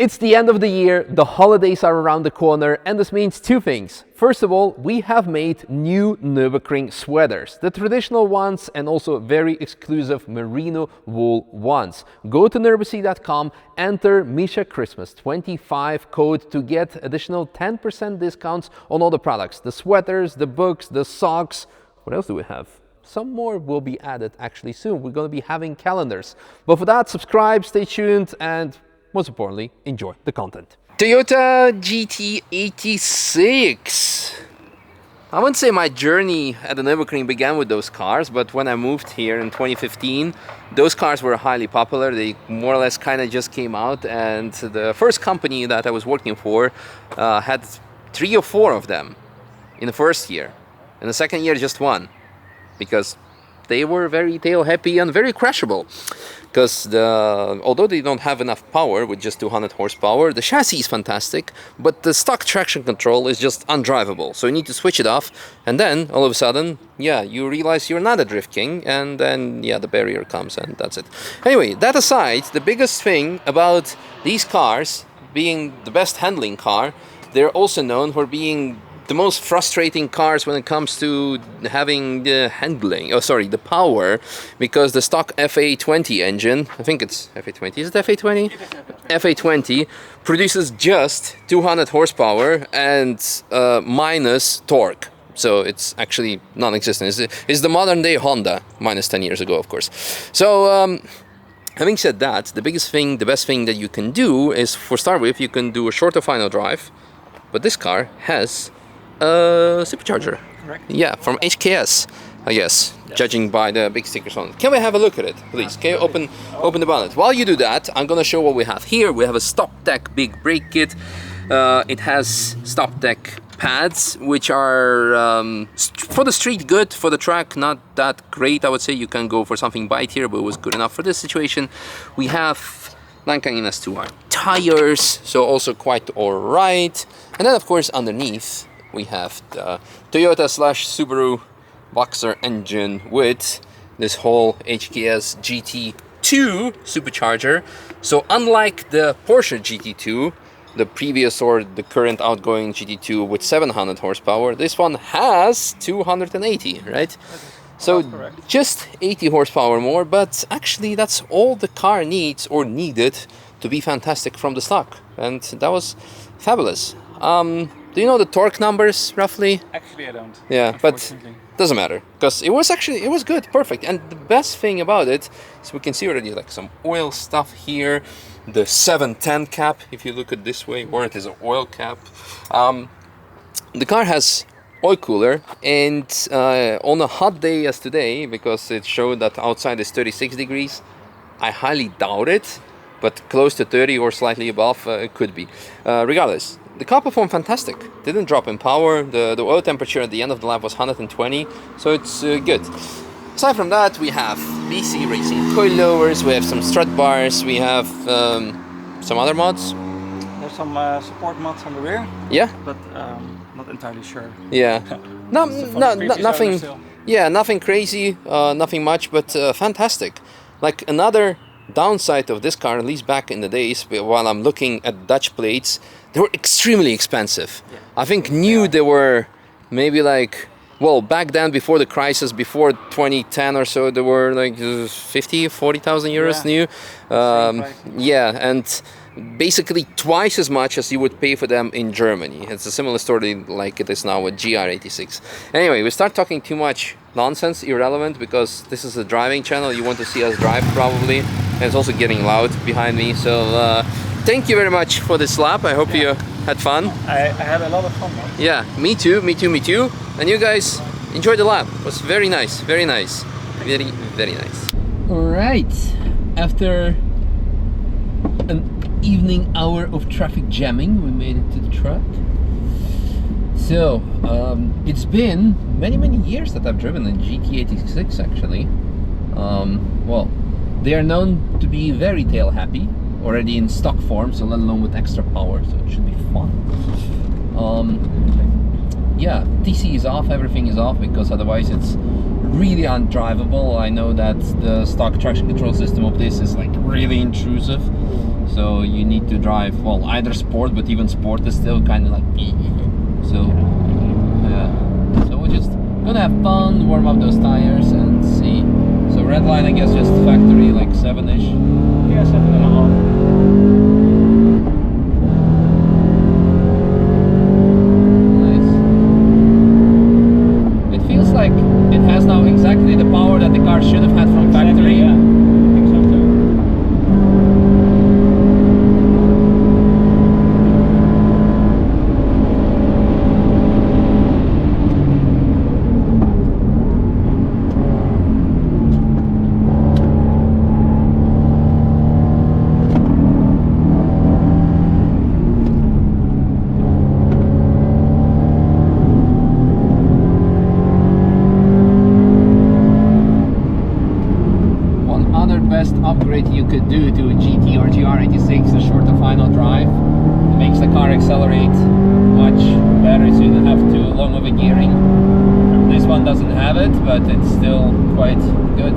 It's the end of the year, the holidays are around the corner, and this means two things. First of all, we have made new Nürburgring sweaters, the traditional ones and also very exclusive merino wool ones. Go to nürburgring.com, enter Misha Christmas 25 code to get additional 10% discounts on all the products, the sweaters, the books, the socks. What else do we have? Some more will be added actually soon. We're going to be having calendars. But for that, subscribe, stay tuned, and most importantly, enjoy the content. Toyota GT-86. I wouldn't say my journey at the Nürburgring began with those cars, but when I moved here in 2015, those cars were highly popular. They more or less kind of just came out, and the first company that I was working for had 3 or 4 of them in the first year. In the second year, just 1, because they were very tail happy and very crashable. Because although they don't have enough power with just 200 horsepower, the chassis is fantastic, but the stock traction control is just undrivable. So you need to switch it off, and then all of a sudden, yeah, you realize you're not a drift king, and then yeah, the barrier comes, and that's it. Anyway, that aside, the biggest thing about these cars being the best handling car, they're also known for being the most frustrating cars when it comes to having the handling, the power, because the stock FA20 engine, I think it's FA20, is it FA20? FA20 produces just 200 horsepower and minus torque. So it's actually non-existent. It's the modern day Honda, minus 10 years ago, of course. So having said that, the best thing that you can do is, for start with, you can do a shorter final drive, but this car has a supercharger. Correct. Yeah, from HKS, I guess, yes, judging by the big stickers on it. Can we have a look at it, please? Can you open the bonnet? While you do that, I'm gonna show what we have here. We have a Stop Deck big brake kit. It has Stop Deck pads, which are for the street good, for the track not that great. I would say you can go for something bitier, but it was good enough for this situation. We have Lankan S2R tires, so also quite alright. And then of course underneath we have the Toyota/Subaru Boxer engine with this whole HKS GT2 supercharger. So unlike the Porsche GT2, the previous or the current outgoing GT2 with 700 horsepower, this one has 280, right? So just 80 horsepower more, but actually that's all the car needs or needed to be fantastic from the stock, and that was fabulous. Do you know the torque numbers roughly? Actually, I don't. Yeah, but doesn't matter, because it was good, perfect. And the best thing about it is we can see already like some oil stuff here, the 710 cap, if you look at this way, or it is an oil cap. The car has oil cooler, and on a hot day as today, because it showed that outside is 36 degrees, I highly doubt it, but close to 30 or slightly above it could be. Regardless, the car performed fantastic, didn't drop in power. The oil temperature at the end of the lap was 120, so it's good. Aside from that, we have BC Racing coilovers, we have some strut bars, we have some other mods. There's some support mods on the rear. Yeah, but not entirely sure. Yeah, nothing. Yeah, nothing crazy, nothing much, but fantastic. Like another downside of this car, at least back in the days, while I'm looking at Dutch plates, they were extremely expensive. Yeah. I think new they were maybe like, well, back then before the crisis, before 2010 or so, they were like 40,000 euros new. Yeah, and basically twice as much as you would pay for them in Germany. It's a similar story like it is now with GR86. Anyway, we start talking too much nonsense, irrelevant, because this is a driving channel. You want to see us drive probably, and it's also getting loud behind me. So thank you very much for this lap. I hope you had fun. I had a lot of fun. Yeah, me too. And you guys enjoyed the lap. It was very nice, very nice, very nice. All right, after an evening hour of traffic jamming, we made it to the track. So it's been many years that I've driven a GT-86 actually. Well, they are known to be very tail happy already in stock form, so let alone with extra power, so it should be fun. Yeah, TC is off, everything is off, because otherwise it's really undrivable. I know that the stock traction control system of this is like really intrusive. So you need to drive, well, either sport, but even sport is still kind of like so yeah. So we're just gonna have fun, warm up those tires and see. So red line, I guess, just factory like 7-ish. Yeah, 7.5. Like it has now exactly the power that the car should have had from factory. Yeah, I think so too. Upgrade you could do to a GT or GR86, a shorter final drive. It makes the car accelerate much better, so you don't have too long of a gearing. This one doesn't have it, but it's still quite good.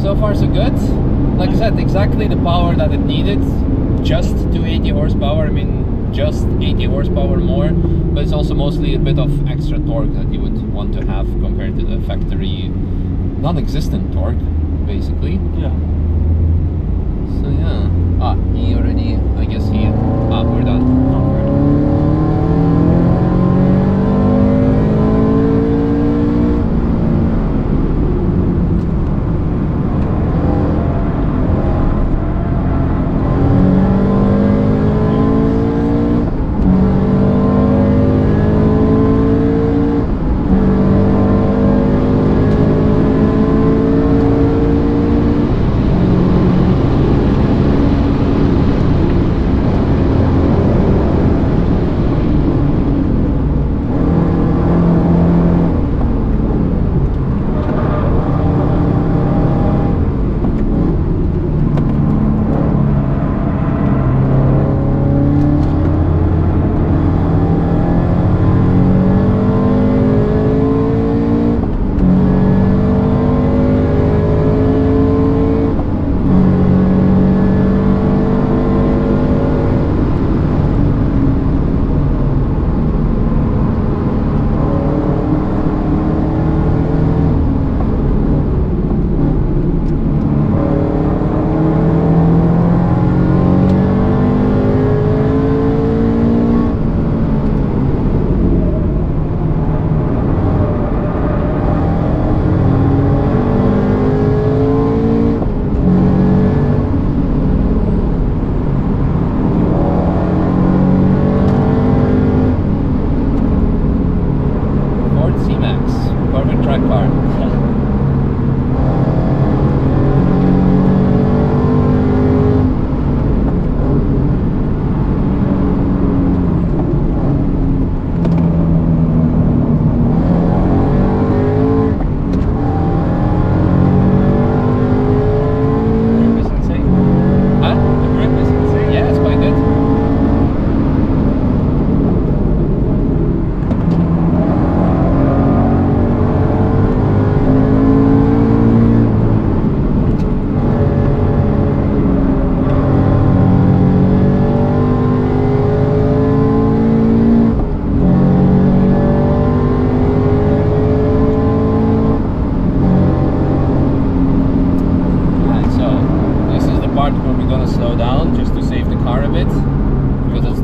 So far so good. Like I said, exactly the power that it needed. Just 280 horsepower. I mean, just 80 horsepower more. But it's also mostly a bit of extra torque that you would want to have compared to the factory non-existent torque, basically. Yeah. So yeah. He already, I guess we're done. Oh, we're done.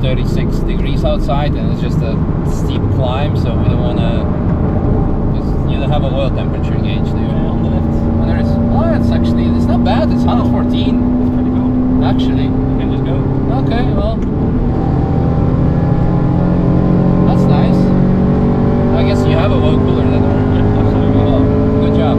36 degrees outside, and it's just a steep climb, so we don't want to, because you don't have a oil temperature gauge, do you? On the left. And there is, oh, it's not bad, it's 114. It's pretty cool. Actually. You can just go. Okay, well, that's nice. I guess you have a oil cooler then. Yeah, absolutely. Oh, good job.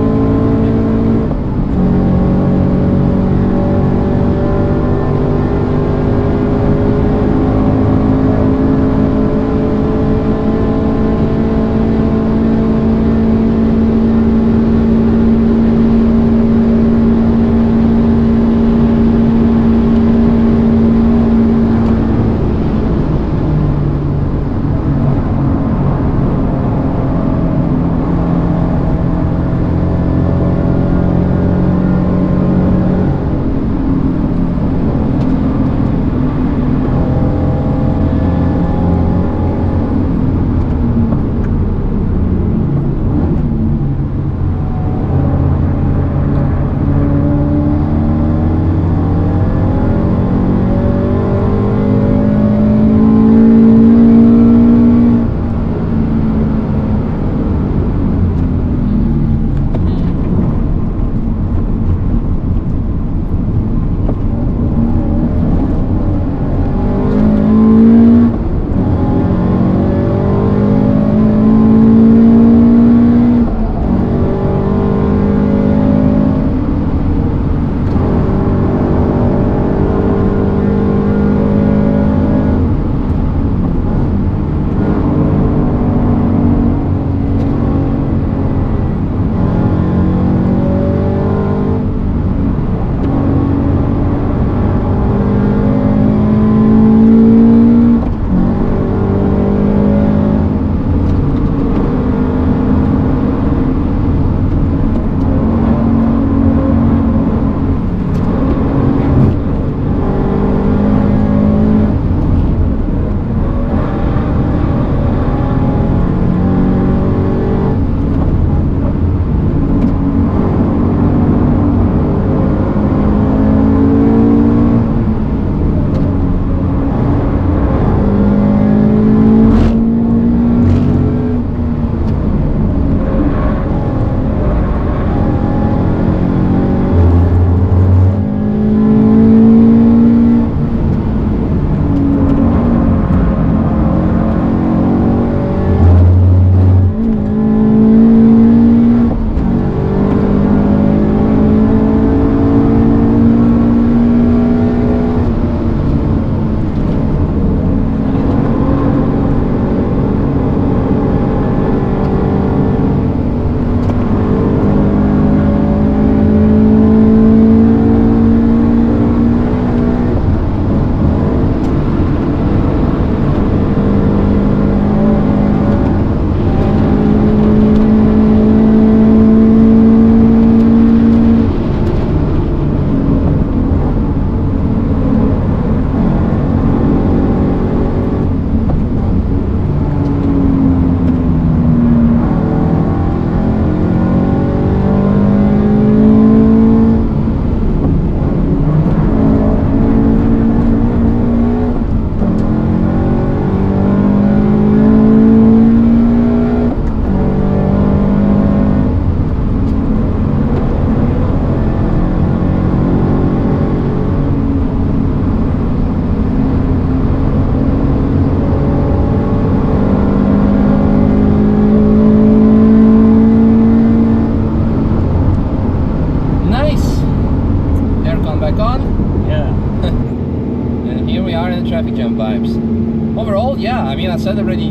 I mean, I said already,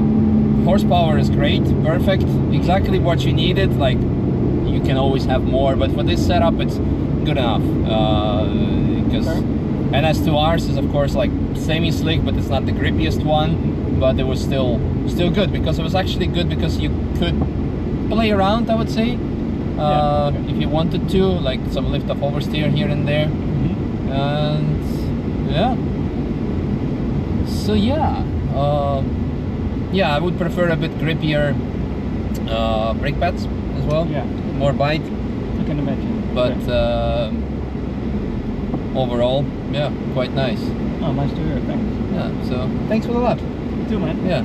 horsepower is great, perfect, exactly what you needed. Like, you can always have more, but for this setup, it's good enough. Because NS2Rs is of course like semi-slick, but it's not the grippiest one. But it was still good, because it was actually good because you could play around, I would say, if you wanted to, like some lift off oversteer here and there. And yeah, so yeah, I would prefer a bit grippier brake pads as well. Yeah, more bite. I can imagine. But overall, yeah, quite nice. Oh, nice to hear. Thanks. Yeah, so thanks for the lap. You too, man. Yeah.